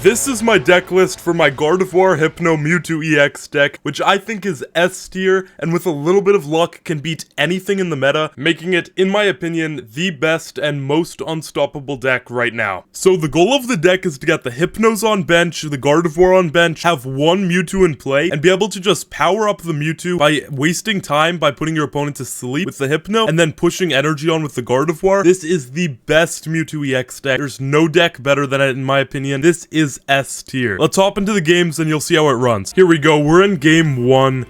This is my deck list for my Gardevoir Hypno Mewtwo EX deck, which I think is S tier, and with a little bit of luck can beat anything in the meta, making it, in my opinion, the best and most unstoppable deck right now. So the goal of the deck is to get the Hypnos on bench, the Gardevoir on bench, have one Mewtwo in play, and be able to just power up the Mewtwo by wasting time by putting your opponent to sleep with the Hypno, and then pushing energy on with the Gardevoir. This is the best Mewtwo EX deck. There's no deck better than it, in my opinion. This is S tier. Let's hop into the games and you'll see how it runs. Here we go. We're in game 1.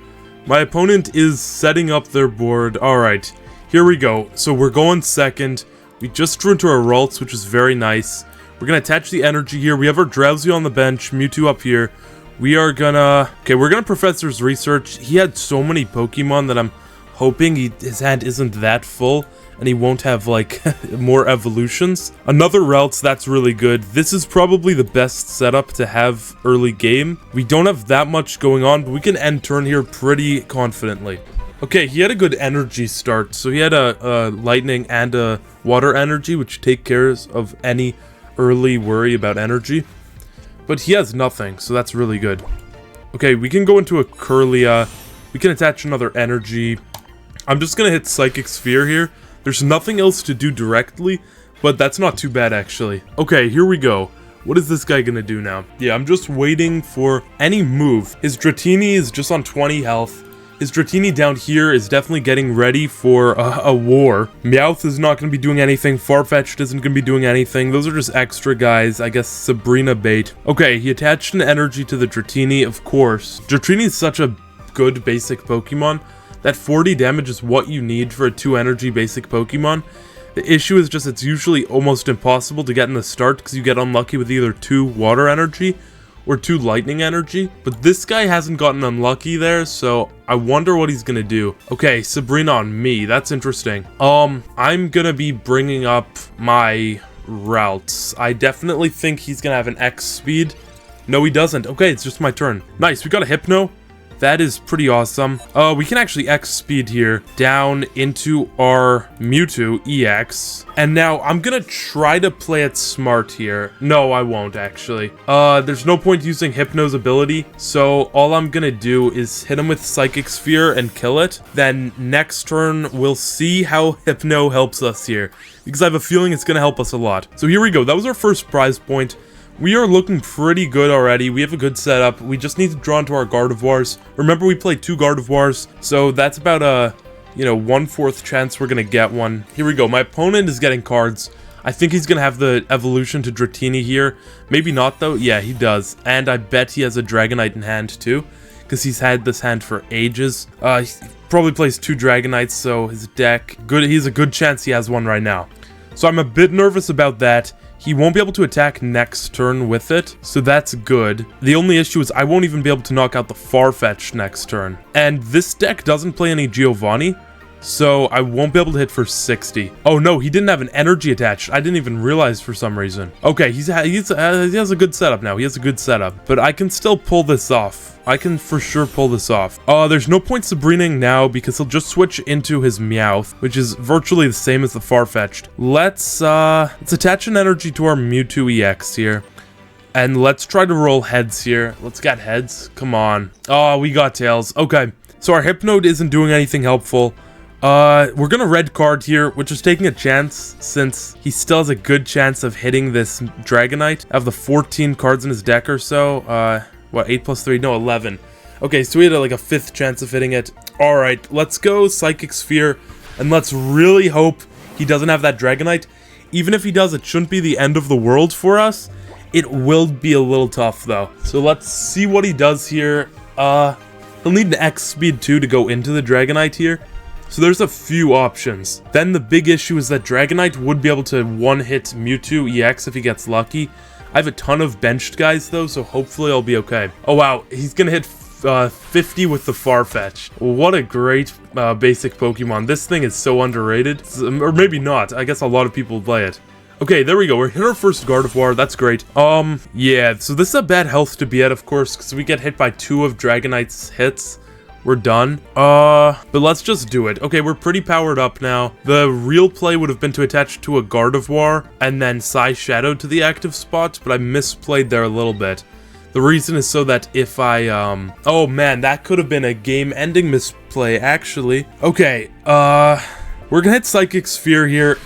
My opponent is setting up their board. Alright, here we go. So we're going second. We just drew into our Ralts, which is very nice. We're gonna attach the energy here. We have our Drowsy on the bench, Mewtwo up here. We are gonna... Okay, we're gonna Professor's Research. He had so many Pokemon that I'm hoping his hand isn't that full, and he won't have, like, more evolutions. Another Ralts, that's really good. This is probably the best setup to have early game. We don't have that much going on, but we can end turn here pretty confidently. Okay, he had a good energy start. So he had a lightning and a water energy, which take care of any early worry about energy. But he has nothing, so that's really good. Okay, we can go into a Curlia. We can attach another energy. I'm just gonna hit Psychic Sphere here. There's nothing else to do directly, but that's not too bad, actually. Okay, here we go. What is this guy gonna do now? Yeah, I'm just waiting for any move. His Dratini is just on 20 health. His Dratini down here is definitely getting ready for a war. Meowth is not gonna be doing anything. Farfetch'd isn't gonna be doing anything. Those are just extra guys. I guess Sabrina bait. Okay, he attached an energy to the Dratini, of course. Dratini is such a good basic Pokemon. That 40 damage is what you need for a 2 energy basic Pokemon. The issue is just it's usually almost impossible to get in the start because you get unlucky with either 2 water energy or 2 lightning energy. But this guy hasn't gotten unlucky there, so I wonder what he's gonna do. Okay, Sabrina on me. That's interesting. I'm gonna be bringing up my Ralts. I definitely think he's gonna have an X speed. No, he doesn't. Okay, it's just my turn. Nice, we got a Hypno. That is pretty awesome. We can actually X speed here down into our Mewtwo EX. And now I'm gonna try to play it smart here. No, I won't actually. There's no point using Hypno's ability. So all I'm gonna do is hit him with Psychic Sphere and kill it. Then next turn, we'll see how Hypno helps us here, because I have a feeling it's gonna help us a lot. So here we go. That was our first prize point. We are looking pretty good already. We have a good setup. We just need to draw into our Gardevoirs. Remember, we played 2 Gardevoirs, so that's about a, 1/4 chance we're gonna get one. Here we go. My opponent is getting cards. I think he's gonna have the evolution to Dratini here. Maybe not, though. Yeah, he does. And I bet he has a Dragonite in hand, too, because he's had this hand for ages. He probably plays 2 Dragonites, so his deck, he's a good chance he has one right now. So I'm a bit nervous about that. He won't be able to attack next turn with it, so that's good. The only issue is I won't even be able to knock out the Farfetch'd next turn. And this deck doesn't play any Giovanni, so I won't be able to hit for 60. Oh no, he didn't have an energy attached. I didn't even realize for some reason. Okay, he has a good setup now. He has a good setup, but I can still pull this off. I can for sure pull this off. There's no point Sabrining now because he'll just switch into his Meowth, which is virtually the same as the Farfetch'd. Let's attach an energy to our Mewtwo EX here. And let's try to roll heads here. Let's get heads. Come on. Oh, we got tails. Okay, so our Hypnode isn't doing anything helpful. We're gonna red card here, which is taking a chance since he still has a good chance of hitting this Dragonite. Of the 14 cards in his deck or so, what, 8 plus 3? No, 11. Okay, so we had like a 5th chance of hitting it. Alright, let's go Psychic Sphere, and let's really hope he doesn't have that Dragonite. Even if he does, it shouldn't be the end of the world for us. It will be a little tough, though. So let's see what he does here. He'll need an X speed, too, to go into the Dragonite here. So there's a few options. Then the big issue is that Dragonite would be able to one-hit Mewtwo EX if he gets lucky. I have a ton of benched guys, though, so hopefully I'll be okay. Oh, wow. He's gonna hit 50 with the Farfetch'd. What a great basic Pokemon. This thing is so underrated. Or maybe not. I guess a lot of people play it. Okay, there we go. We're hit our first Gardevoir. That's great. Yeah, so this is a bad health to be at, of course, because we get hit by 2 of Dragonite's hits, we're done. But let's just do it. Okay, we're pretty powered up now. The real play would have been to attach to a Gardevoir and then Psy Shadow to the active spot, but I misplayed there a little bit. The reason is so that if I, oh man, that could have been a game-ending misplay, actually. Okay, we're gonna hit Psychic Sphere here.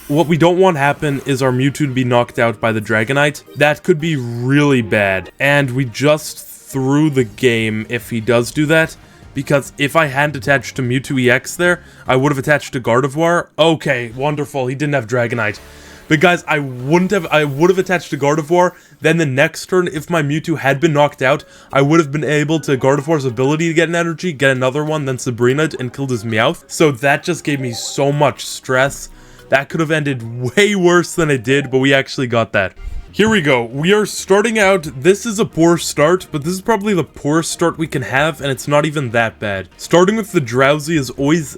What we don't want happen is our Mewtwo to be knocked out by the Dragonite. That could be really bad. And we just threw the game if he does do that. Because if I hadn't attached to Mewtwo EX there, I would have attached to Gardevoir. Okay, wonderful. He didn't have Dragonite. But guys, I would have attached to Gardevoir. Then the next turn, if my Mewtwo had been knocked out, I would have been able to Gardevoir's ability to get an energy, get another one, then Sabrina and killed his Meowth. So that just gave me so much stress. That could have ended way worse than it did, but we actually got that. Here we go. We are starting out. This is a poor start, but this is probably the poorest start we can have, and it's not even that bad. Starting with the Drowsy is always,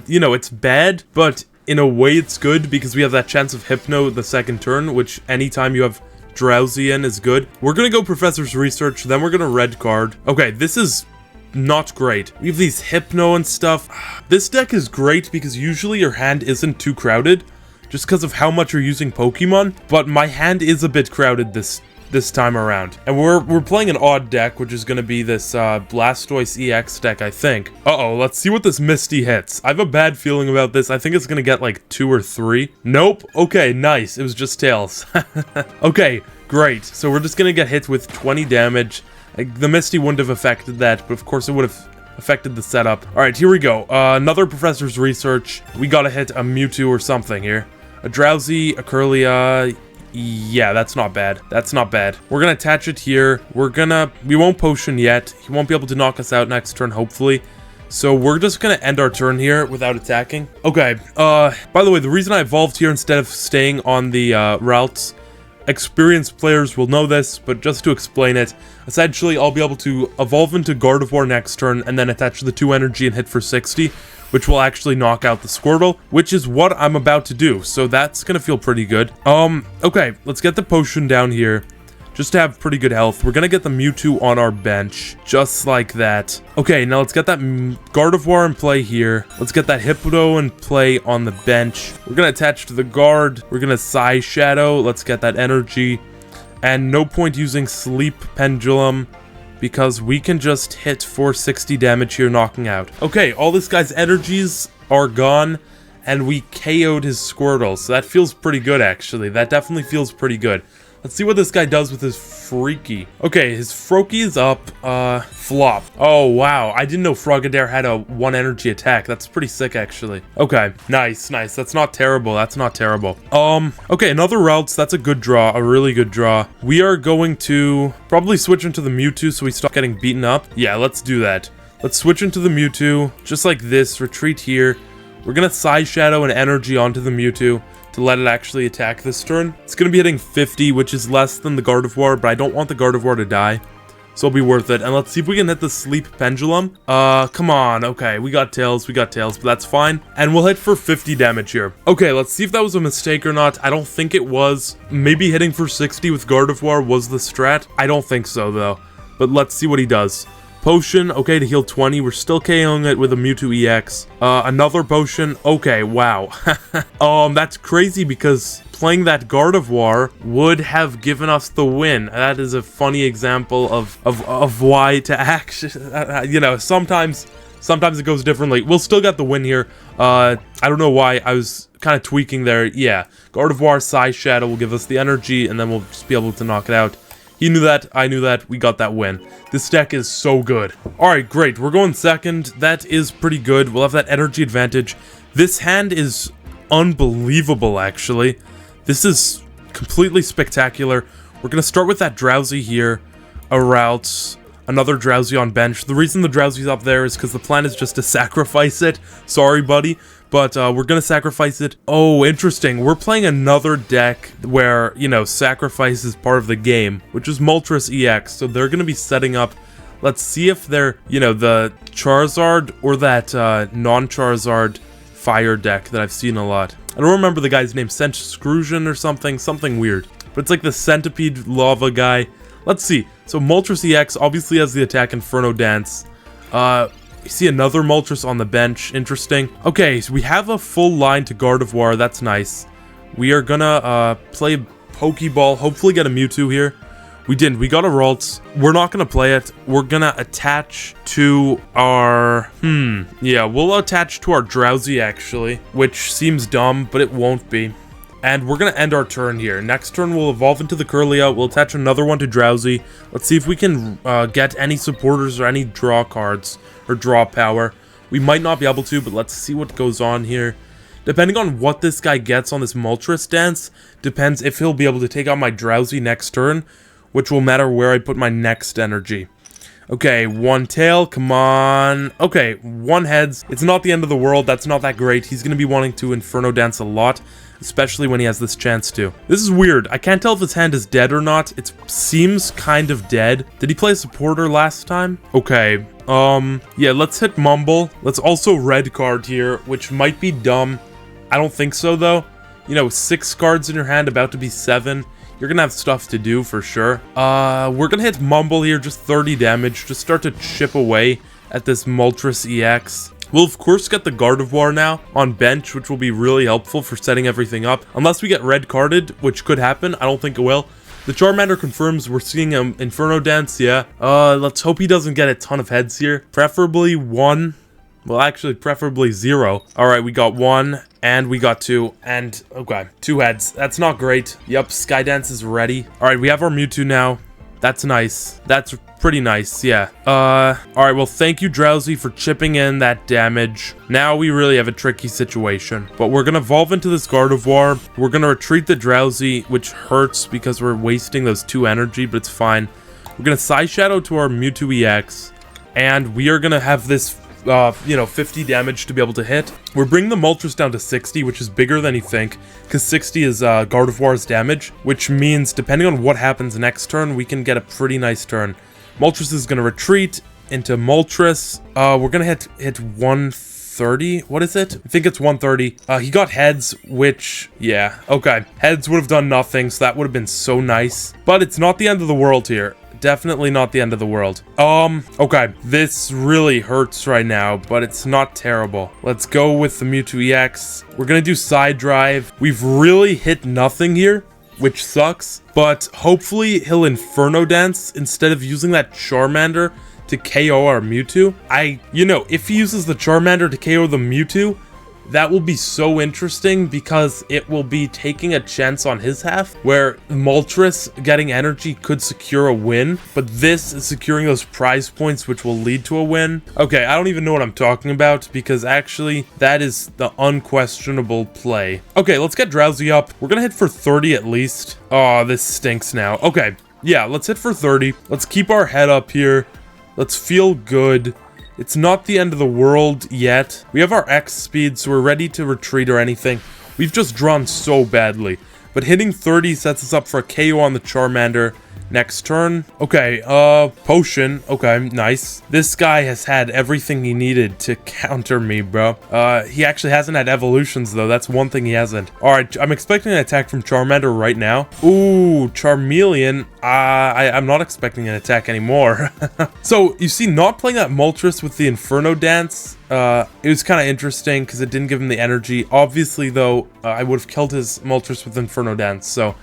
you know, it's bad, but in a way it's good because we have that chance of Hypno the second turn, which anytime you have Drowsy in is good. We're gonna go Professor's Research, then we're gonna red card. Okay, this is not great. We have these Hypno and stuff. This deck is great because usually your hand isn't too crowded, just because of how much you're using Pokemon, but my hand is a bit crowded this time around. And we're playing an odd deck, which is going to be this Blastoise EX deck, I think. Uh-oh, let's see what this Misty hits. I have a bad feeling about this. I think it's going to get like 2 or 3. Nope. Okay, nice. It was just Tails. Okay, great. So we're just going to get hit with 20 damage. The Misty wouldn't have affected that, but of course it would have affected the setup. Alright, here we go. Another Professor's Research. We gotta hit a Mewtwo or something here. A Drowsy, a Curlia. Yeah, that's not bad. That's not bad. We're gonna attach it here. We won't potion yet. He won't be able to knock us out next turn, hopefully. So we're just gonna end our turn here without attacking. Okay, by the way, the reason I evolved here instead of staying on the routes, experienced players will know this, but just to explain it, essentially I'll be able to evolve into Gardevoir next turn and then attach the 2 energy and hit for 60, which will actually knock out the Squirtle, which is what I'm about to do, so that's gonna feel pretty good. Okay, let's get the potion down here, just to have pretty good health. We're gonna get the Mewtwo on our bench, just like that. Okay, now let's get that Gardevoir in play here. Let's get that Hypno in play on the bench. We're gonna attach to the guard. We're gonna Psy Shadow. Let's get that energy. And no point using Sleep Pendulum, because we can just hit for 60 damage here, knocking out. Okay, all this guy's energies are gone, and we KO'd his Squirtle, so that feels pretty good, actually. That definitely feels pretty good. Let's see what this guy does with his Freaky. Okay, his Froakie is up. Flop. Oh, wow. I didn't know Frogadair had a 1 energy attack. That's pretty sick, actually. Okay, nice, nice. That's not terrible. That's not terrible. Okay, another routes. That's a good draw. A really good draw. We are going to probably switch into the Mewtwo so we stop getting beaten up. Yeah, let's do that. Let's switch into the Mewtwo. Just like this. Retreat here. We're gonna Psy Shadow and energy onto the Mewtwo to let it actually attack this turn. It's going to be hitting 50, which is less than the Gardevoir, but I don't want the Gardevoir to die, so it'll be worth it. And let's see if we can hit the Sleep Pendulum. Come on. Okay, we got Tails, but that's fine. And we'll hit for 50 damage here. Okay, let's see if that was a mistake or not. I don't think it was. Maybe hitting for 60 with Gardevoir was the strat. I don't think so, though. But let's see what he does. Potion, okay, to heal 20. We're still KOing it with a Mewtwo EX. Another potion. Okay, wow. That's crazy because playing that Gardevoir would have given us the win. That is a funny example of why to act. You know, sometimes it goes differently. We'll still get the win here. I don't know why. I was kind of tweaking there. Yeah, Gardevoir, Psy Shadow will give us the energy, and then we'll just be able to knock it out. He knew that, I knew that, we got that win. This deck is so good. Alright, great, we're going second. That is pretty good. We'll have that energy advantage. This hand is unbelievable, actually. This is completely spectacular. We're going to start with that Drowsy here. A route, another Drowsy on bench. The reason the Drowsy's up there is because the plan is just to sacrifice it. Sorry, buddy. But we're going to sacrifice it. Oh, interesting. We're playing another deck where, you know, sacrifice is part of the game, which is Moltres EX. So they're going to be setting up. Let's see if they're, you know, the Charizard or that non-Charizard fire deck that I've seen a lot. I don't remember the guy's name. Centscrusion or something weird. But it's like the Centipede Lava guy. Let's see. So Moltres EX obviously has the attack Inferno Dance. You see another Moltres on the bench. Interesting. Okay, so we have a full line to Gardevoir. That's nice. We are gonna play Pokeball. Hopefully get a Mewtwo here. We didn't. We got a Ralts. We're not gonna play it. We're gonna attach to our... Yeah, we'll attach to our Drowsy, actually. Which seems dumb, but it won't be. And we're gonna end our turn here. Next turn, we'll evolve into the Curlia. We'll attach another one to Drowsy. Let's see if we can get any supporters or any draw cards. Or draw power. We might not be able to, but let's see what goes on here. Depending on what this guy gets on this Moltres dance, depends if he'll be able to take out my Drowsy next turn, which will matter where I put my next energy. Okay, one tail, come on. Okay, one heads. It's not the end of the world, that's not that great. He's going to be wanting to Inferno Dance a lot, especially when he has this chance to. This is weird. I can't tell if his hand is dead or not. It seems kind of dead. Did he play a supporter last time? Okay, yeah, let's hit Mumble. Let's also red card here, which might be dumb. I don't think so, though. You know, 6 cards in your hand, about to be 7. You're gonna have stuff to do for sure. We're gonna hit Mumble here, just 30 damage. Just start to chip away at this Moltres EX. We'll of course get the Gardevoir now on bench, which will be really helpful for setting everything up. Unless we get red carded, which could happen. I don't think it will. The Charmander confirms we're seeing an Inferno Dance, yeah. Let's hope he doesn't get a ton of heads here. Preferably 1. Well, actually, preferably 0. Alright, we got 1, and we got 2, and, okay, 2 heads. That's not great. Yep, Skydance is ready. Alright, we have our Mewtwo now. That's nice. That's pretty nice, yeah. Alright, well, thank you, Drowsy, for chipping in that damage. Now we really have a tricky situation. But we're gonna evolve into this Gardevoir. We're gonna retreat the Drowsy, which hurts because we're wasting those 2 energy, but it's fine. We're gonna Psy Shadow to our Mewtwo EX, and we are gonna have this... you know, 50 damage to be able to hit. We're bringing the Moltres down to 60, which is bigger than you think, because 60 is Gardevoir's damage, which means depending on what happens next turn, we can get a pretty nice turn. Moltres is going to retreat into Moltres. We're going to hit 130. What is it? I think it's 130. He got heads, which, yeah, okay. Heads would have done nothing, so that would have been so nice. But it's not the end of the world here. Definitely not the end of the world. Okay. This really hurts right now, but it's not terrible. Let's go with the Mewtwo EX. We're gonna do Side Drive. We've really hit nothing here, which sucks, but hopefully he'll Inferno Dance instead of using that Charmander to KO our Mewtwo. You know, if he uses the Charmander to KO the Mewtwo, that will be so interesting because it will be taking a chance on his half where Moltres getting energy could secure a win, but this is securing those prize points which will lead to a win. Okay, I don't even know what I'm talking about because actually that is the unquestionable play. Okay, let's get Drowsy up. We're gonna hit for 30 at least. Oh, this stinks now. Okay, yeah, let's hit for 30. Let's keep our head up here. Let's feel good. It's not the end of the world yet. We have our X speed, so we're ready to retreat or anything. We've just drawn so badly. But hitting 30 sets us up for a KO on the Charmander next turn. Okay, Potion. Okay, nice. This guy has had everything he needed to counter me, bro. He actually hasn't had evolutions, though. That's one thing he hasn't. Alright, I'm expecting an attack from Charmander right now. Ooh, Charmeleon. I'm not expecting an attack anymore. So, you see, not playing that Moltres with the Inferno Dance, it was kind of interesting because it didn't give him the energy. Obviously, though, I would have killed his Moltres with Inferno Dance, so...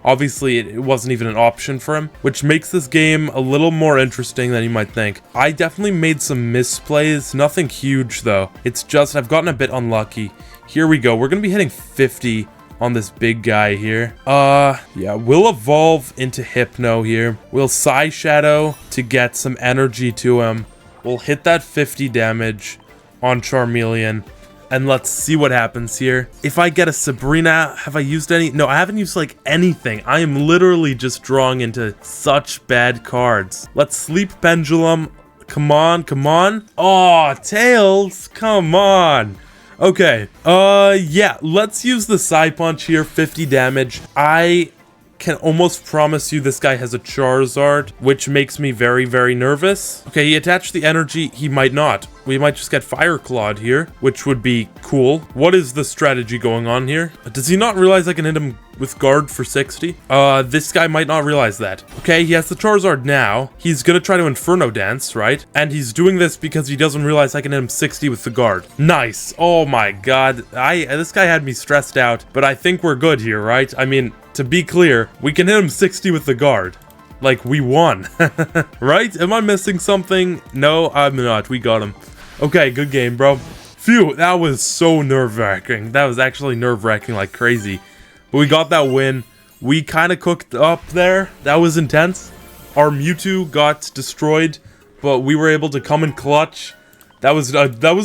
Obviously, it wasn't even an option for him, which makes this game a little more interesting than you might think. I definitely made some misplays, nothing huge though. It's just I've gotten a bit unlucky. Here we go, we're gonna be hitting 50 on this big guy here. Yeah, we'll evolve into Hypno here. We'll Psy Shadow to get some energy to him. We'll hit that 50 damage on Charmeleon. And let's see what happens here. If I get a Sabrina, have I used any? No, I haven't used like anything. I am literally just drawing into such bad cards. Let's Sleep Pendulum. Come on, come on. Oh, Tails, come on. Okay, yeah, let's use the Psy Punch here, 50 damage. I can almost promise you this guy has a Charizard, which makes me very, very nervous. Okay, he attached the energy. He might not. we might just get Fire Clawed here, which would be cool. What is the strategy going on here? Does he not realize I can hit him with guard for 60? This guy might not realize that. Okay, he has the Charizard now. He's gonna try to Inferno Dance, right? And he's doing this because he doesn't realize I can hit him 60 with the guard. Nice. Oh my god. This guy had me stressed out, but I think we're good here, right? I mean, to be clear, we can hit him 60 with the guard. Like, we won. Right? Am I missing something? No, I'm not. We got him. Okay, good game, bro. Phew, that was so nerve-wracking. That was actually nerve-wracking like crazy. But we got that win. We kind of cooked up there. That was intense. Our Mewtwo got destroyed, but we were able to come in clutch. That was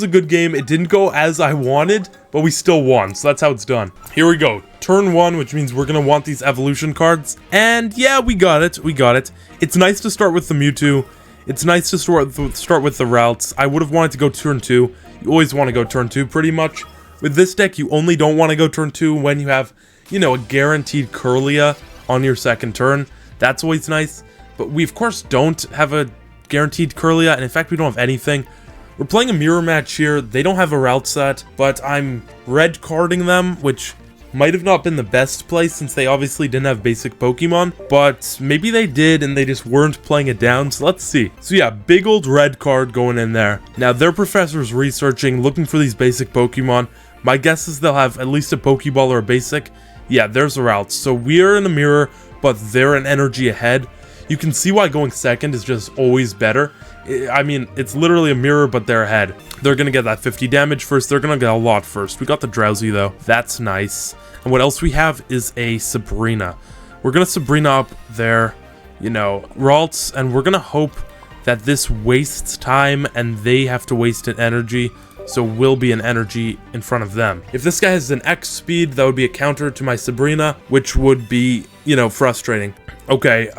a good game. It didn't go as I wanted, but we still won, so that's how it's done. Here we go. Turn 1, which means we're going to want these evolution cards. And yeah, we got it. We got it. It's nice to start with the Mewtwo. It's nice to start with the routes. I would have wanted to go turn 2. You always want to go turn 2, pretty much. With this deck, you only don't want to go turn 2 when you have, you know, a guaranteed Curlia on your second turn. That's always nice. But we, of course, don't have a guaranteed Curlia, and in fact, we don't have anything. We're playing a mirror match here. They don't have a route set, but I'm red carding them, which might have not been the best play since they obviously didn't have basic Pokemon, but maybe they did and they just weren't playing it down, so let's see. So yeah, big old red card going in there. Now their professor's researching, looking for these basic Pokemon. My guess is they'll have at least a Pokeball or a basic. Yeah, there's a route. So we're in a mirror, but they're an energy ahead. You can see why going second is just always better. I mean, it's literally a mirror, but they're ahead. They're gonna get that 50 damage first. They're gonna get a lot first. We got the Drowsy, though. That's nice. And what else we have is a Sabrina. We're gonna Sabrina up their, you know, Ralts, and we're gonna hope that this wastes time and they have to waste an energy, so we'll be an energy in front of them. If this guy has an X speed, that would be a counter to my Sabrina, which would be, you know, frustrating. Okay,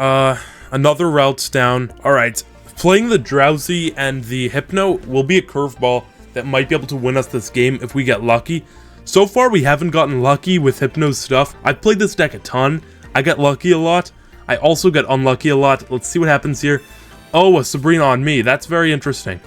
another Routes down. Alright, playing the Drowsy and the Hypno will be a curveball that might be able to win us this game if we get lucky. So far, we haven't gotten lucky with Hypno's stuff. I've played this deck a ton. I get lucky a lot. I also get unlucky a lot. Let's see what happens here. Oh, a Sabrina on me. That's very interesting.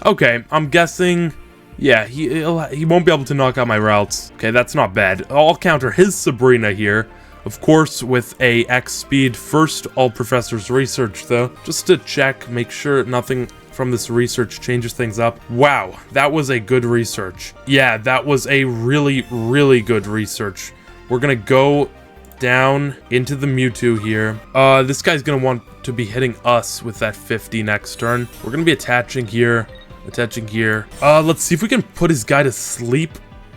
Okay, I'm guessing... Yeah, he won't be able to knock out my routes. Okay, that's not bad. I'll counter his Sabrina here. Of course, with a X speed. First, all Professor's research, though. Just to check, make sure nothing from this research changes things up. Wow, that was a good research. Yeah, that was a really, really good research. We're gonna go down into the Mewtwo here. This guy's gonna want to be hitting us with that 50 next turn. We're gonna be attaching here. Let's see if we can put his guy to sleep.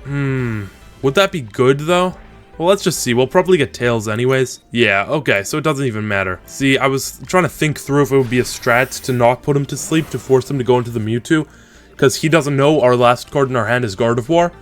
Would that be good, though? Well, let's just see. We'll probably get Tails anyways. Yeah, okay, so it doesn't even matter. See, I was trying to think through if it would be a strat to not put him to sleep to force him to go into the Mewtwo, because he doesn't know our last card in our hand is Gardevoir.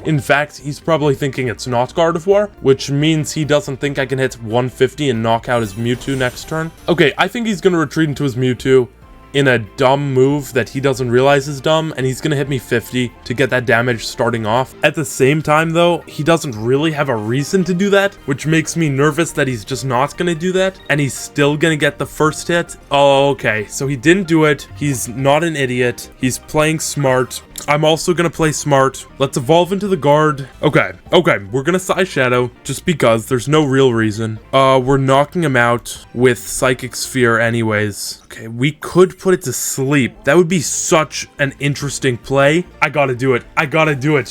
In fact, he's probably thinking it's not Gardevoir, which means he doesn't think I can hit 150 and knock out his Mewtwo next turn. Okay, I think he's going to retreat into his Mewtwo in a dumb move that he doesn't realize is dumb, and he's gonna hit me 50 to get that damage starting off. At the same time, though, he doesn't really have a reason to do that, which makes me nervous that he's just not gonna do that, and he's still gonna get the first hit. Oh, okay, so he didn't do it. He's not an idiot. He's playing smart. I'm also gonna play smart. Let's evolve into the guard. Okay, we're gonna Psy Shadow, just because there's no real reason. We're knocking him out with Psychic Sphere anyways. Okay, we could put it to sleep. That would be such an interesting play. I gotta do it.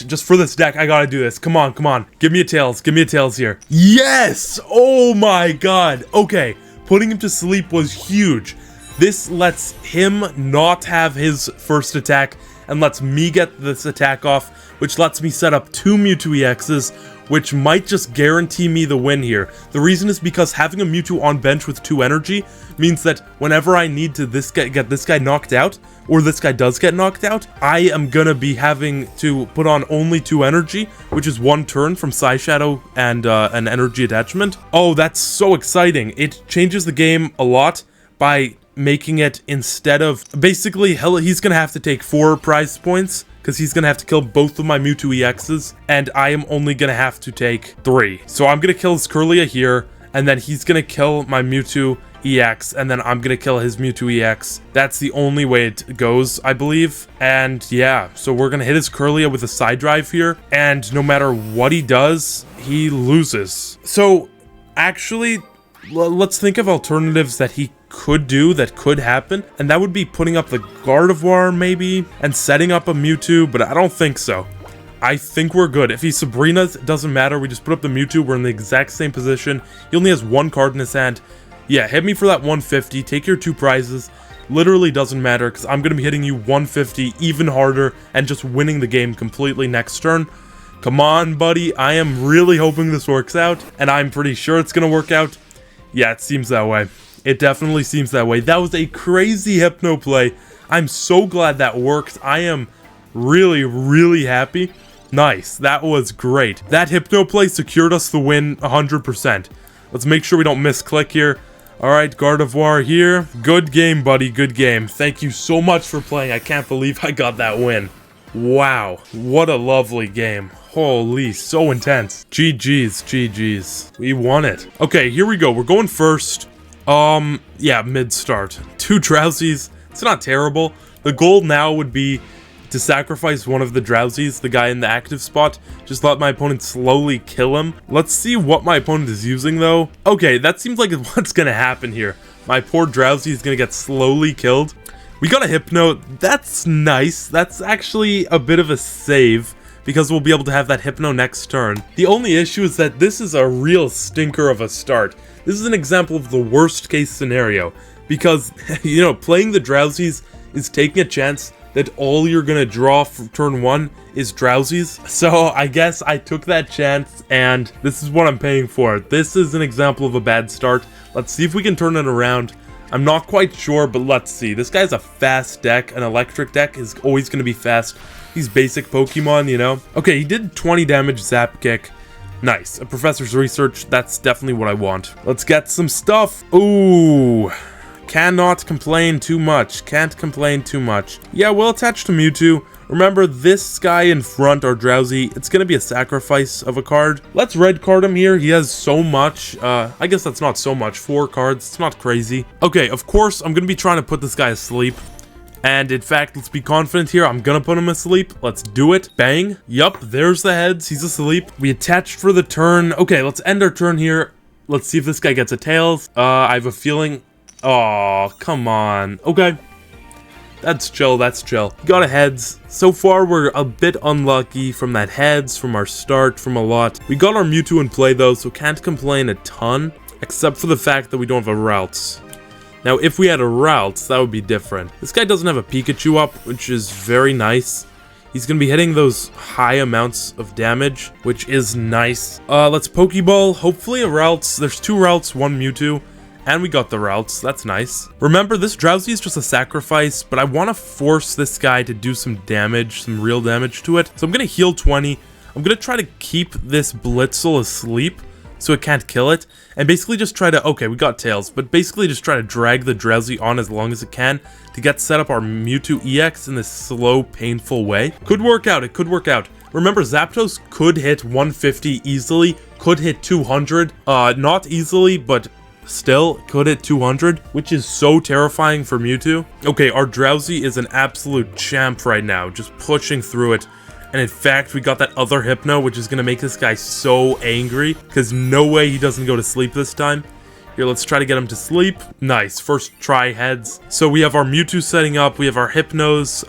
Just for this deck, I gotta do this. Come on. Give me a Tails here. Yes! Oh my god. Okay, putting him to sleep was huge. This lets him not have his first attack and lets me get this attack off, which lets me set up 2 Mewtwo EXs, which might just guarantee me the win here. The reason is because having a Mewtwo on bench with 2 energy means that whenever I need to get this guy knocked out, or this guy does get knocked out, I am gonna be having to put on only 2 energy, which is 1 turn from Psy Shadow and an energy attachment. Oh, that's so exciting. It changes the game a lot by making it, instead of basically he's gonna have to take 4 prize points because he's gonna have to kill both of my Mewtwo EXs, and I am only gonna have to take 3. So I'm gonna kill his Curlia here, and then he's gonna kill my Mewtwo EX, and then I'm gonna kill his Mewtwo EX. That's the only way it goes, I believe. And yeah, so we're gonna hit his Kirlia with a side drive here, and no matter what he does, he loses. So actually, let's think of alternatives that he could do that could happen, and that would be putting up the Gardevoir maybe, and setting up a Mewtwo, but I don't think so. I think we're good. If he Sabrina's, it doesn't matter. We just put up the Mewtwo. We're in the exact same position. He only has one card in his hand. Yeah, hit me for that 150. Take your 2 prizes. Literally doesn't matter because I'm going to be hitting you 150 even harder and just winning the game completely next turn. Come on, buddy. I am really hoping this works out, and I'm pretty sure it's going to work out. Yeah, it seems that way. It definitely seems that way. That was a crazy Hypno play. I'm so glad that worked. I am really, really happy. Nice. That was great. That Hypno play secured us the win 100%. Let's make sure we don't misclick here. Alright, Gardevoir here. Good game, buddy. Good game. Thank you so much for playing. I can't believe I got that win. Wow. What a lovely game. Holy, so intense. GG's. GG's. We won it. Okay, here we go. We're going first. Yeah, mid-start. 2 Drowsies. It's not terrible. The goal now would be to sacrifice one of the Drowsies, the guy in the active spot. Just let my opponent slowly kill him. Let's see what my opponent is using, though. Okay, that seems like what's gonna happen here. My poor Drowsy is gonna get slowly killed. We got a Hypno. That's nice. That's actually a bit of a save, because we'll be able to have that Hypno next turn. The only issue is that this is a real stinker of a start. This is an example of the worst case scenario, because, you know, playing the Drowsies is taking a chance that all you're gonna draw for turn 1 is Drowsies. So I guess I took that chance, and this is what I'm paying for. This is an example of a bad start. Let's see if we can turn it around. I'm not quite sure, but let's see. This guy's a fast deck. An electric deck is always gonna be fast. These basic Pokemon, you know? Okay, he did 20 damage Zap Kick. Nice. A Professor's Research. That's definitely what I want. Let's get some stuff. Ooh. Cannot complain too much. Can't complain too much. Yeah, we'll attach to Mewtwo. Remember, this guy in front, our Drowsy, it's gonna be a sacrifice of a card. Let's red card him here. He has so much. I guess that's not so much. 4 cards. It's not crazy. Okay, of course, I'm gonna be trying to put this guy asleep. And in fact, let's be confident here. I'm gonna put him asleep. Let's do it. Bang. Yup, there's the heads. He's asleep. We attached for the turn. Okay, let's end our turn here. Let's see if this guy gets a tails. I have a feeling... Oh, come on. Okay. That's chill, that's chill. Got a heads. So far, we're a bit unlucky from that heads, from our start, from a lot. We got our Mewtwo in play, though, so can't complain a ton. Except for the fact that we don't have a Routes. Now, if we had a Routes, that would be different. This guy doesn't have a Pikachu up, which is very nice. He's gonna be hitting those high amounts of damage, which is nice. Let's Pokeball. Hopefully a Routes. There's 2 Routes, 1 Mewtwo. And we got the Routes. That's nice. Remember, this Drowsy is just a sacrifice, but I want to force this guy to do some damage, some real damage to it. So I'm going to heal 20. I'm going to try to keep this Blitzel asleep so it can't kill it. And basically just try to... Okay, we got Tails, but basically just try to drag the Drowsy on as long as it can to get set up our Mewtwo EX in this slow, painful way. Could work out. It could work out. Remember, Zapdos could hit 150 easily, could hit 200. Not easily, but... still could hit 200, which is so terrifying for Mewtwo. Okay, our Drowsy is an absolute champ right now, just pushing through it. And in fact, we got that other Hypno, which is going to make this guy so angry, because no way he doesn't go to sleep this time. Here, let's try to get him to sleep. Nice, first try heads. So we have our Mewtwo setting up, we have our Hypnos,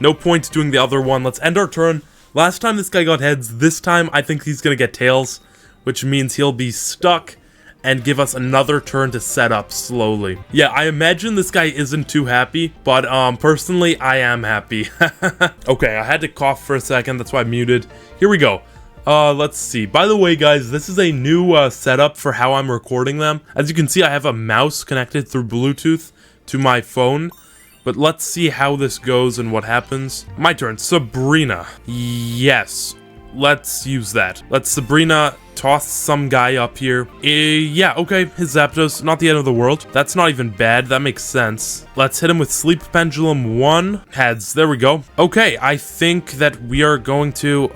no point doing the other one. Let's end our turn. Last time this guy got heads, this time I think he's going to get tails, which means he'll be stuck and give us another turn to set up slowly. Yeah, I imagine this guy isn't too happy, but personally, I am happy. Okay, I had to cough for a second, that's why I muted. Here we go. Let's see. By the way, guys, this is a new setup for how I'm recording them. As you can see, I have a mouse connected through Bluetooth to my phone. But let's see how this goes and what happens. My turn. Sabrina. Yes. let's use that. Let's Sabrina toss some guy up here. Yeah, okay, his Zapdos, not the end of the world. That's not even bad, that makes sense. Let's hit him with Sleep Pendulum 1. Heads, there we go. Okay, I think that we are going to,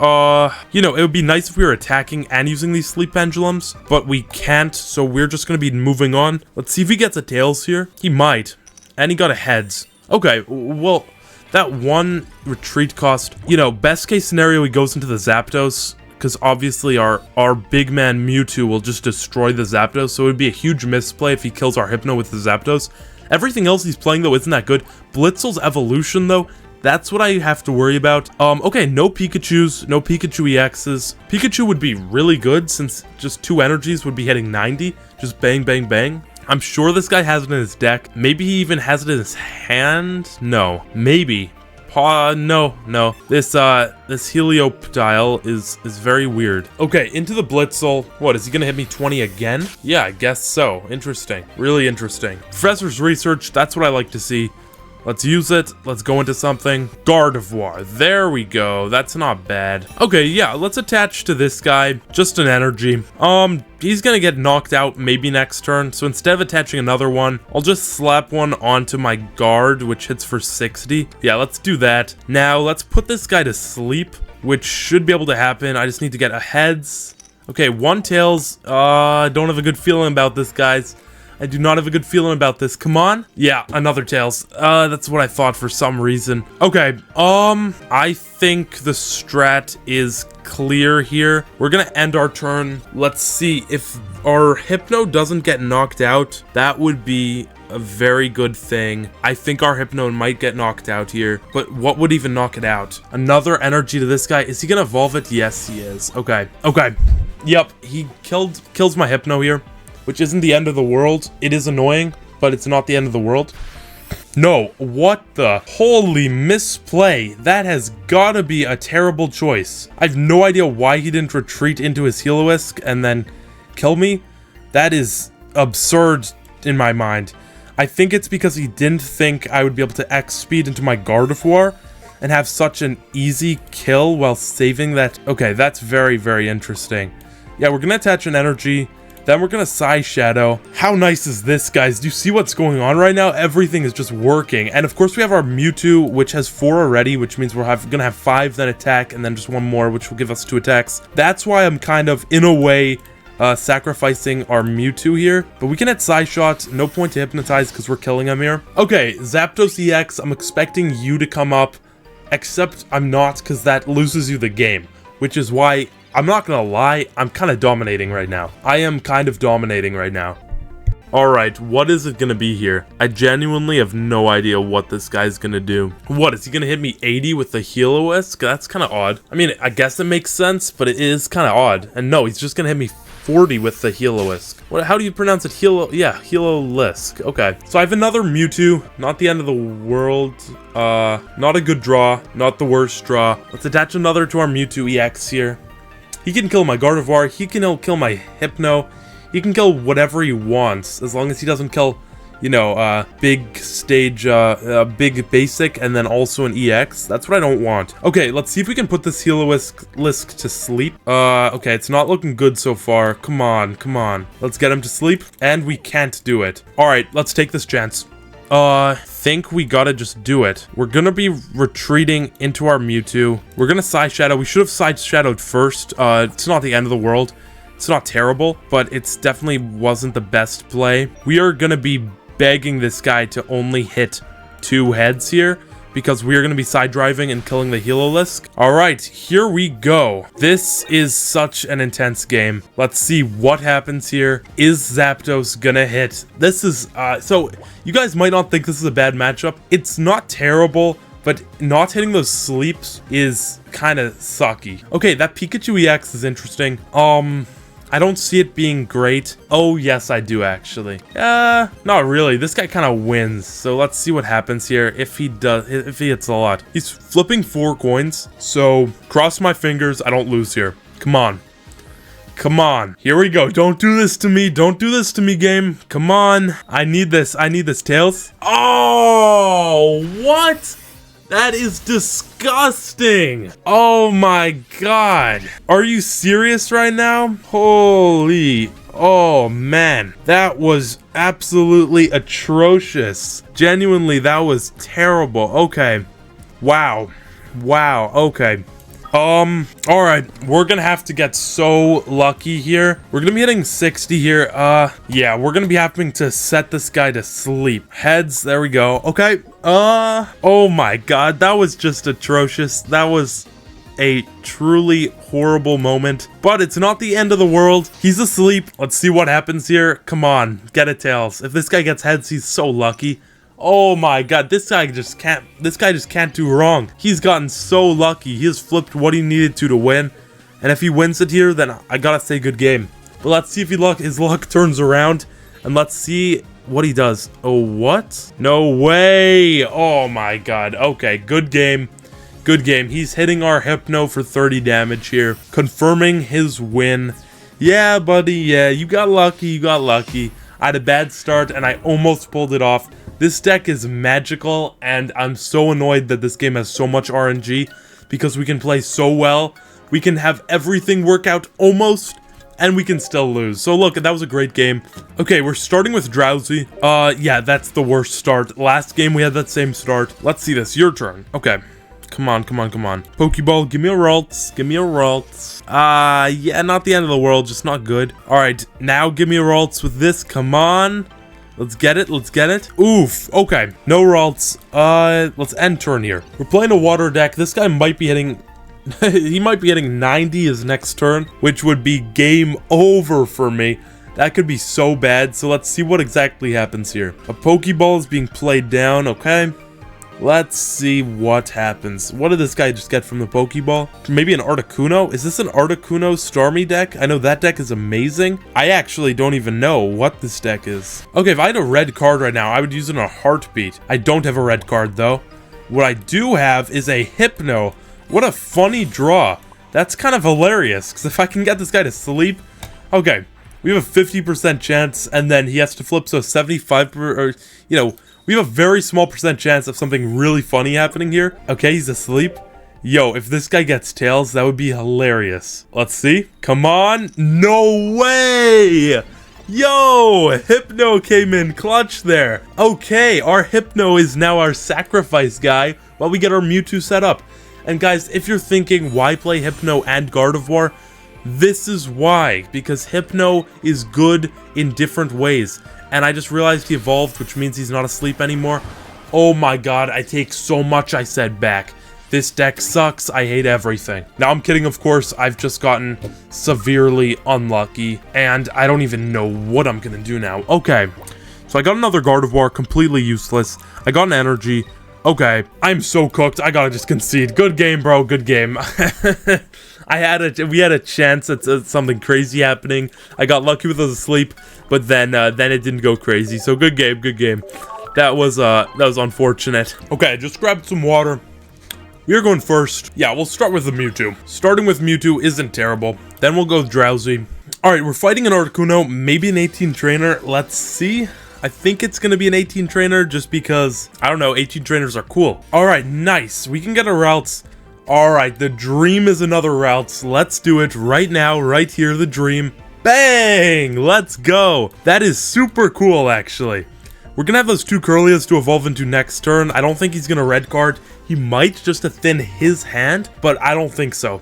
you know, it would be nice if we were attacking and using these Sleep Pendulums, but we can't, so we're just gonna be moving on. Let's see if he gets a Tails here. He might. And he got a Heads. Okay, well, that one retreat cost, you know, best case scenario, he goes into the Zapdos, because obviously our big man Mewtwo will just destroy the Zapdos, so it would be a huge misplay if he kills our Hypno with the Zapdos. Everything else he's playing, though, isn't that good. Blitzel's evolution, though, that's what I have to worry about. Okay, no Pikachus, no Pikachu EXs. Pikachu would be really good, since just 2 energies would be hitting 90. Just bang, bang, bang. I'm sure this guy has it in his deck. Maybe he even has it in his hand? No. Maybe. No. This Helioptile is very weird. Okay, into the Blitzel. What, is he gonna hit me 20 again? Yeah, I guess so. Interesting. Really interesting. Professor's Research, that's what I like to see. Let's use it. Let's go into something. Gardevoir. There we go. That's not bad. Okay, yeah, let's attach to this guy. Just an energy. He's gonna get knocked out maybe next turn. So instead of attaching another one, I'll just slap one onto my guard, which hits for 60. Yeah, let's do that. Now, let's put this guy to sleep, which should be able to happen. I just need to get a Heads. Okay, 1 Tails. I don't have a good feeling about this, guys. I do not have a good feeling about this. Come on. Yeah, another Tails. That's what I thought for some reason. Okay, I think the strat is clear here. We're gonna end our turn. Let's see if our Hypno doesn't get knocked out. That would be a very good thing. I think our Hypno might get knocked out here, but what would even knock it out? Another energy to this guy. Is he gonna evolve it? Yes, he is. Okay. Yep, he kills my Hypno here, which isn't the end of the world. It is annoying, but it's not the end of the world. No, what the? Holy misplay. That has gotta be a terrible choice. I have no idea why he didn't retreat into his Heloisk and then kill me. That is absurd in my mind. I think it's because he didn't think I would be able to X-speed into my Gardevoir and have such an easy kill while saving that. Okay, that's very, very interesting. Yeah, we're gonna attach an energy. Then we're gonna Psy Shadow. How nice is this, guys? Do you see what's going on right now? Everything is just working. And of course we have our Mewtwo, which has 4 already, which means we're gonna have 5 then attack, and then just 1 more, which will give us 2 attacks. That's why I'm kind of, in a way, sacrificing our Mewtwo here. But we can hit Psy Shot. No point to Hypnotize because we're killing him here. Okay, Zapdos EX. I'm expecting you to come up, except I'm not, because that loses you the game, which is why I'm not gonna lie, I'm kind of dominating right now. I am kind of dominating right now. Alright, what is it gonna be here? I genuinely have no idea what this guy's gonna do. What, is he gonna hit me 80 with the Heloisk? That's kind of odd. I mean, I guess it makes sense, but it is kind of odd. And no, he's just gonna hit me 40 with the Heloisk. How do you pronounce it? Heloisk. Okay. So I have another Mewtwo. Not the end of the world. Not a good draw. Not the worst draw. Let's attach another to our Mewtwo EX here. He can kill my Gardevoir, he can kill my Hypno, he can kill whatever he wants, as long as he doesn't kill, you know, big stage, big basic, and then also an EX. That's what I don't want. Okay, let's see if we can put this Heloisk to sleep. Okay, it's not looking good so far. Come on. Let's get him to sleep, and we can't do it. Alright, let's take this chance. Think we gotta just do it. We're gonna be retreating into our Mewtwo. We're gonna Psy Shadow. We should have Psy Shadowed first. It's not the end of the world. It's not terrible, but it's definitely wasn't the best play. We are gonna be begging this guy to only hit 2 heads here, because we are going to be side driving and killing the Heloisk. Alright, here we go. This is such an intense game. Let's see what happens here. Is Zapdos gonna hit? This is, so, you guys might not think this is a bad matchup. It's not terrible, but not hitting those sleeps is kind of sucky. Okay, that Pikachu EX is interesting. I don't see it being great. Oh, yes, I do, actually. Not really. This guy kind of wins. So let's see what happens here if he hits a lot. He's flipping 4 coins. So cross my fingers. I don't lose here. Come on. Come on. Here we go. Don't do this to me. Don't do this to me, game. Come on. I need this. I need this. Tails. Oh, what? That is disgusting. Oh my god. Are you serious right now? Holy. Oh man. That was absolutely atrocious. Genuinely, that was terrible. Okay. Wow. Wow. Okay. Alright, we're gonna have to get so lucky here. We're gonna be hitting 60 here. Yeah, we're gonna be having to set this guy to sleep. Heads, there we go. Okay, oh my god, that was just atrocious. That was a truly horrible moment, but it's not the end of the world. He's asleep. Let's see what happens here. Come on, get it, tails. If this guy gets heads, he's so lucky. Oh my god, this guy just can't do wrong. He's gotten so lucky. He has flipped what he needed to win. And if he wins it here, then I gotta say good game. But let's see if his luck turns around. And let's see what he does. Oh, what? No way. Oh my god. Okay, good game. Good game. He's hitting our Hypno for 30 damage here. Confirming his win. Yeah, buddy. Yeah, you got lucky. You got lucky. I had a bad start and I almost pulled it off. This deck is magical, and I'm so annoyed that this game has so much RNG, because we can play so well, we can have everything work out almost, and we can still lose. So look, that was a great game. Okay, we're starting with Drowsy. Yeah, that's the worst start. Last game we had that same start. Let's see this, your turn. Okay. Come on, come on, come on. Pokeball, give me a Ralts, give me a Ralts. Yeah, not the end of the world, just not good. Alright, now give me a Ralts with this, come on. Let's get it, let's get it. Oof, okay, no Ralts. Let's end turn here. We're playing a water deck. This guy might be hitting, he might be hitting 90 his next turn, which would be game over for me. That could be so bad, so let's see what exactly happens here. A Pokeball is being played down, okay. Let's see what happens. What did this guy just get from the Pokeball? Maybe an Articuno? Is this an Articuno Stormy deck? I know that deck is amazing. I actually don't even know what this deck is. Okay, if I had a red card right now, I would use it in a heartbeat. I don't have a red card, though. What I do have is a Hypno. What a funny draw. That's kind of hilarious, because if I can get this guy to sleep... Okay, we have a 50% chance, and then he has to flip, so 75%, or, you know... We have a very small percent chance of something really funny happening here. Okay, he's asleep. Yo, if this guy gets tails, that would be hilarious. Let's see. Come on. No way! Yo, Hypno came in clutch there. Okay, our Hypno is now our sacrifice guy while we get our Mewtwo set up. And guys, if you're thinking, why play Hypno and Gardevoir? This is why, because Hypno is good in different ways. And I just realized he evolved, which means he's not asleep anymore. Oh my god, I take so much I said back. This deck sucks, I hate everything. Now I'm kidding, of course, I've just gotten severely unlucky, and I don't even know what I'm gonna do now. Okay, so I got another Gardevoir, completely useless. I got an energy. Okay, I'm so cooked, I gotta just concede. Good game, bro, good game. We had a chance at something crazy happening. I got lucky with us asleep, but then it didn't go crazy. So good game, good game. That was unfortunate. Okay, I just grabbed some water. We're going first. Yeah, we'll start with the Mewtwo. Starting with Mewtwo isn't terrible. Then we'll go with Drowsy. Alright, we're fighting an Articuno, maybe an 18 trainer. Let's see. I think it's going to be an 18 trainer just because, I don't know, 18 trainers are cool. Alright, nice. We can get our routes. Alright, the dream is another routes. Let's do it right now, right here, the dream. Bang! Let's go. That is super cool, actually. We're going to have those two Curlias to evolve into next turn. I don't think he's going to red card. He might just to thin his hand, but I don't think so.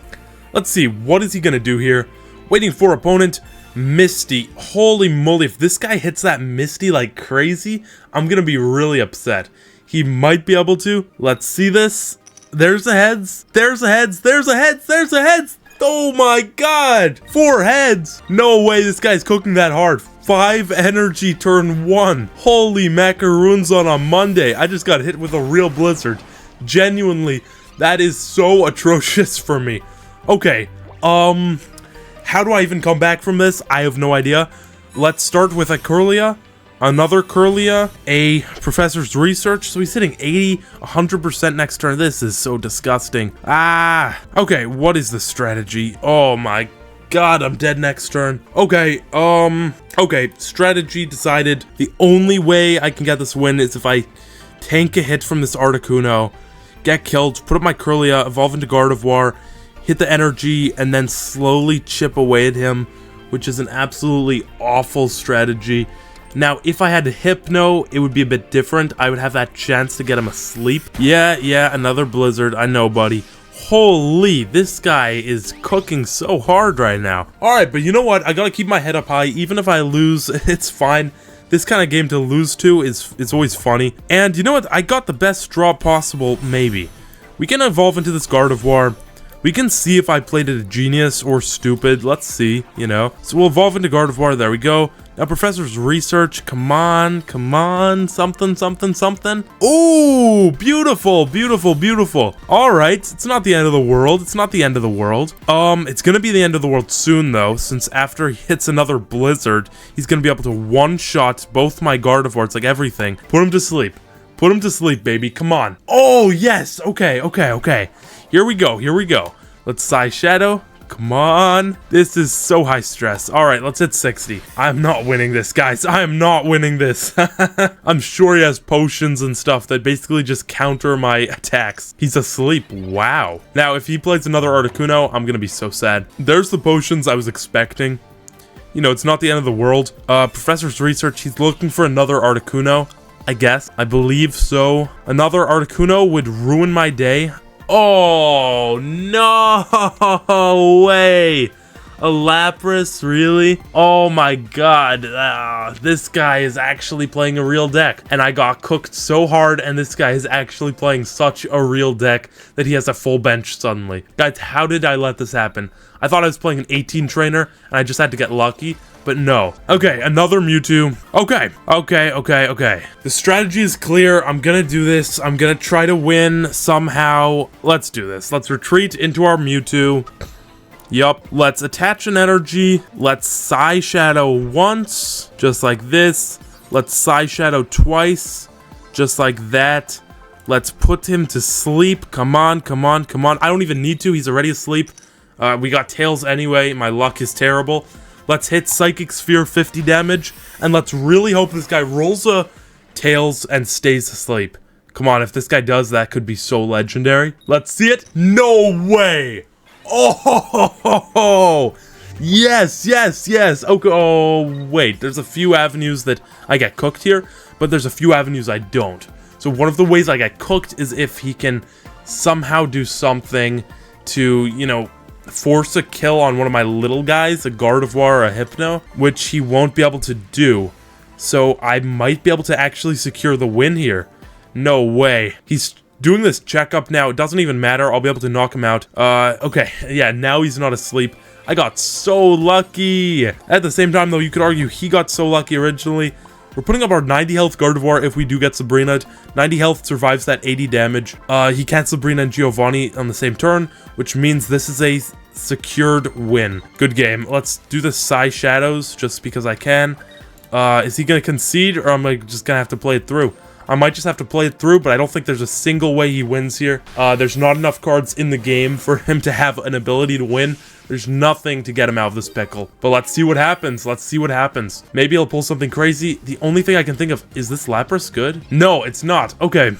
Let's see, what is he going to do here? Waiting for opponent. Misty. Holy moly, if this guy hits that Misty like crazy, I'm going to be really upset. He might be able to. Let's see this. There's a heads. There's a heads. There's a heads. There's a heads. Oh my god. 4 heads. No way this guy's cooking that hard. 5 energy turn 1. Holy macaroons on a Monday. I just got hit with a real blizzard. Genuinely, that is so atrocious for me. Okay, how do I even come back from this? I have no idea. Let's start with a Curlia, another Curlia, a Professor's Research. So he's hitting 80, 100% next turn. This is so disgusting. Okay, what is the strategy? Oh my god, I'm dead next turn. Okay, okay, strategy decided. The only way I can get this win is if I tank a hit from this Articuno, get killed, put up my Kirlia, evolve into Gardevoir, hit the energy, and then slowly chip away at him, which is an absolutely awful strategy. Now, if I had to Hypno, it would be a bit different. I would have that chance to get him asleep. Yeah, another Blizzard. I know, buddy. Holy, this guy is cooking so hard right now. Alright, but you know what? I gotta keep my head up high. Even if I lose, it's fine. This kind of game to lose to is always funny. And you know what? I got the best draw possible, maybe. We can evolve into this Gardevoir. We can see if I played it a genius or stupid. Let's see, you know. So we'll evolve into Gardevoir. There we go. Now, Professor's Research. Come on. Something. Ooh, beautiful. All right. It's not the end of the world. It's going to be the end of the world soon, though, since after he hits another Blizzard, he's going to be able to one-shot both my Gardevoirs, like everything. Put him to sleep. Put him to sleep, baby. Come on. Oh, yes. Okay. Here we go. Let's Psy Shadow. Come on. This is so high stress. All right, let's hit 60. I'm not winning this, guys. I am not winning this. I'm sure he has potions and stuff that basically just counter my attacks. He's asleep. Wow. Now, if he plays another Articuno, I'm gonna be so sad. There's the potions I was expecting. You know, it's not the end of the world. Professor's Research, he's looking for another Articuno, I guess. I believe so. Another Articuno would ruin my day. Oh, no way. A Lapras, really? Oh my god. This guy is actually playing a real deck. And I got cooked so hard, and this guy is actually playing such a real deck that he has a full bench suddenly. Guys, how did I let this happen? I thought I was playing an 18 trainer, and I just had to get lucky. But no. Okay, another Mewtwo. Okay. The strategy is clear. I'm gonna do this. I'm gonna try to win somehow. Let's do this. Let's retreat into our Mewtwo. Yup. Let's attach an energy. Let's Psy Shadow once. Just like this. Let's Psy Shadow twice. Just like that. Let's put him to sleep. Come on. I don't even need to. He's already asleep. We got Tails anyway. My luck is terrible. Let's hit Psychic Sphere 50 damage, and let's really hope this guy rolls a Tails and stays asleep. Come on, if this guy does, that could be so legendary. Let's see it. No way! Oh, yes. Okay, oh, wait, there's a few avenues that I get cooked here, but there's a few avenues I don't. So one of the ways I get cooked is if he can somehow do something to, you know, force a kill on one of my little guys, a Gardevoir or a Hypno, which he won't be able to do. So I might be able to actually secure the win here. No way. He's doing this checkup now. It doesn't even matter. I'll be able to knock him out. Okay. Yeah, now he's not asleep. I got so lucky. At the same time, though, you could argue he got so lucky originally. We're putting up our 90 health Gardevoir if we do get Sabrina. 90 health survives that 80 damage. He can't Sabrina and Giovanni on the same turn, which means this is a secured win. Good game. Let's do the Psy Shadows just because I can. Is he going to concede, or am I just going to have to play it through? I might just have to play it through, but I don't think there's a single way he wins here. There's not enough cards in the game for him to have an ability to win. There's nothing to get him out of this pickle. But let's see what happens. Maybe he'll pull something crazy. The only thing I can think of, is this Lapras good? No, it's not. Okay.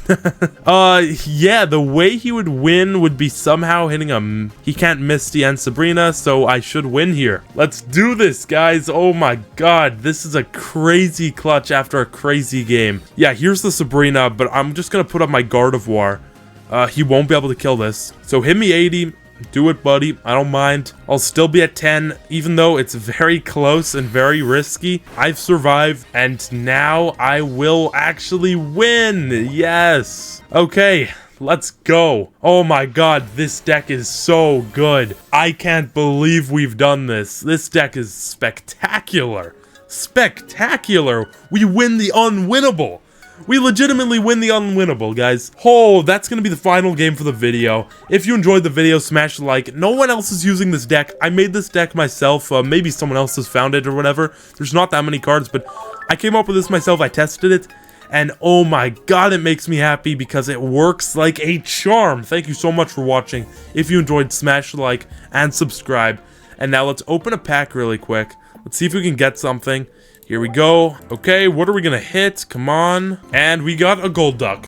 Yeah, the way he would win would be somehow hitting him. He can't Misty and Sabrina, so I should win here. Let's do this, guys. Oh my god. This is a crazy clutch after a crazy game. Yeah, here's the Sabrina, but I'm just gonna put up my Gardevoir. He won't be able to kill this. So hit me 80. Do it, buddy. I don't mind. I'll still be at 10, even though it's very close and very risky. I've survived, and now I will actually win. Yes. Okay, let's go. Oh my god, this deck is so good. I can't believe we've done this. This deck is spectacular. We win the unwinnable. We legitimately win the unwinnable, guys. Oh, that's gonna be the final game for the video. If you enjoyed the video, smash the like. No one else is using this deck. I made this deck myself. Maybe someone else has found it or whatever. There's not that many cards, but I came up with this myself. I tested it, and oh my god, it makes me happy because it works like a charm. Thank you so much for watching. If you enjoyed, smash the like and subscribe. And now let's open a pack really quick. Let's see if we can get something. Here we go. Okay, what are we gonna hit? Come on. And we got a gold duck.